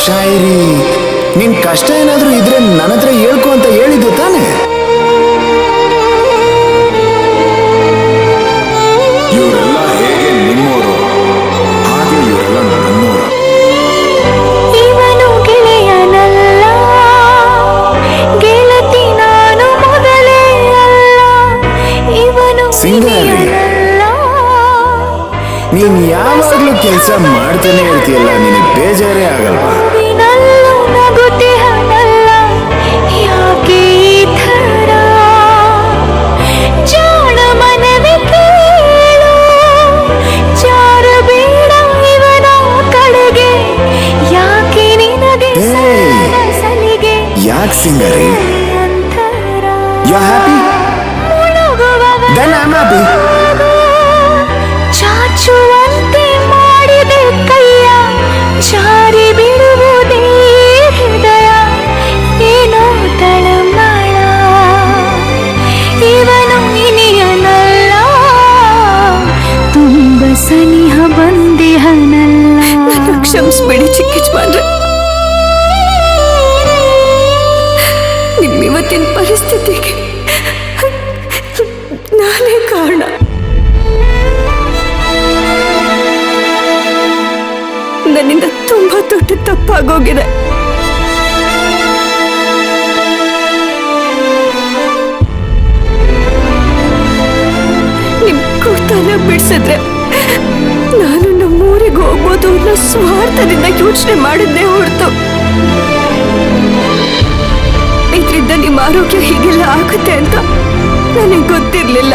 ಶಾಯರಿ, ನಿನ್ ಕಷ್ಟ ಏನಾದ್ರೂ ಇದ್ರೆ ನನ್ನ ಹತ್ರ ಹೇಳ್ಕೊ ಅಂತ ಹೇಳಿದ್ದು ತಾನೆ. ಇವರೆಲ್ಲ ಹೇಗೆ ನಿಮ್ಮೋರು ಹಾಗೆ ಇವರೆಲ್ಲ ನನ್ನೋರು. ಇವನು ಗೆಳೆಯನಲ್ಲ, ಗೆಳತಿ ನಾನು ಮೊದಲೇ ಅಲ್ಲ. ಇವನು ಸಿಂಗಾರಿ, ನೀನ್ ಯಾವಾಗ್ಲೂ ಕೆಲಸ ಮಾಡ್ತಾನೆ ಇರ್ತೀಯಲ್ಲ, ನಿನಗೆ ಬೇಜಾರೇ ಆಗಲ್ವಾ? ನಗುತ್ತಿಹನಲ್ಲ, ಯಾಕೆ ಈ ಥರ ಜಾಣ ಮನವಿ ಕೇಳು, ಜಾರ ಬೇಡ ಇವನ ಕಡೆಗೆ, ಯಾಕೆ ನಿನಗೆ ಸಲಿಗೆ. ಯಾಕೆ ಸಿಂಗಾರಿ? You happy? Then I am happy. ಚಾಚುವಂತೆ ಮಾಡಿದೆ ಕೈಯ, ಜಾರಿ ಬಿಡುವುದೇ ಹೃದಯ, ಏನೋ ತಳಮಳ. ಇವನು ಇನಿಯನಲ್ಲ, ತುಂಬ ಸನಿಹ ಬಂದಿಹನಲ್ಲ. ಕ್ಷಮಿಸ್ಬೇಡಿ ಚಿಕ್ಕ ಯಜಮಾನ್ರೆ, ನಿಮ್ಮಿವತ್ತಿನ ಪರಿಸ್ಥಿತಿಗೆ ನಾನೇ ಕಾರಣ. ನನ್ನಿಂದ ತುಂಬಾ ದೊಡ್ಡ ತಪ್ಪಾಗೋಗಿದೆ. ನಿಮ್ ಕೂತಲ್ಲ ಬಿಡ್ಸಿದ್ರೆ ನಾನು ನಮ್ಮೂರಿಗೆ ಹೋಗ್ಬೋದು ಅನ್ನೋ ಸ್ವಾರ್ಥದಿಂದ ಯೋಚನೆ ಮಾಡಿದ್ದೆ ಹೊರತು ಇದರಿಂದ ನಿಮ್ಮ ಆರೋಗ್ಯ ಹೀಗೆಲ್ಲ ಆಗುತ್ತೆ ಅಂತ ನನಗೆ ಗೊತ್ತಿರ್ಲಿಲ್ಲ.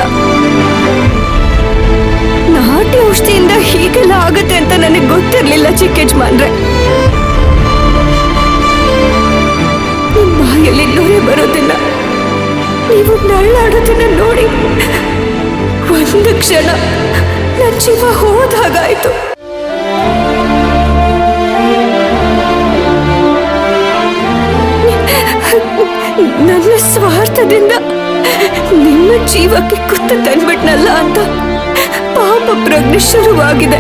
ನಾಟಿ ಔಷಧಿಯಿಂದ ಹೀಗೆಲ್ಲ ಆಗುತ್ತೆ ಅಂತ ನನಗೆ ಗೊತ್ತಿರ್ಲಿಲ್ಲ ಚಿಕ್ಕ ಯಜಮಾನ್ರೆ. ನಿಮ್ಮ ಬಾಯಲ್ಲಿ ನೊರೆ ಬರೋದಿಲ್ಲ, ನೀವು ನಳ್ಳಾಡೋದನ್ನ ನೋಡಿ ಒಂದು ಕ್ಷಣ ನನ್ನ ಜೀವ ಹೋದಾಗಾಯ್ತು. ನನ್ನ ಸ್ವಾರ್ಥದಿಂದ ನಿಮ್ಮ ಜೀವಕ್ಕೆ ಕುತ್ತು ತಂದ್ಬಿಟ್ನಲ್ಲ ಅಂತ ಪಾಪ ಪ್ರಜ್ಞೆ ಶುರುವಾಗಿದೆ.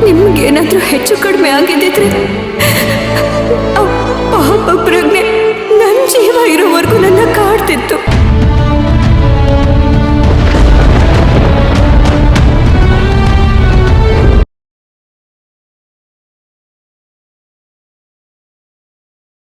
ನಿಮ್ಗೇನಾದ್ರೂ ಹೆಚ್ಚು ಕಡಿಮೆ ಆಗಿದ್ದಿದ್ರೆ ಪಾಪ ಪ್ರಜ್ಞೆ ನನ್ನ ಜೀವ ಇರೋವರೆಗೂ ನನ್ನ ಕಾಡ್ತಿತ್ತು.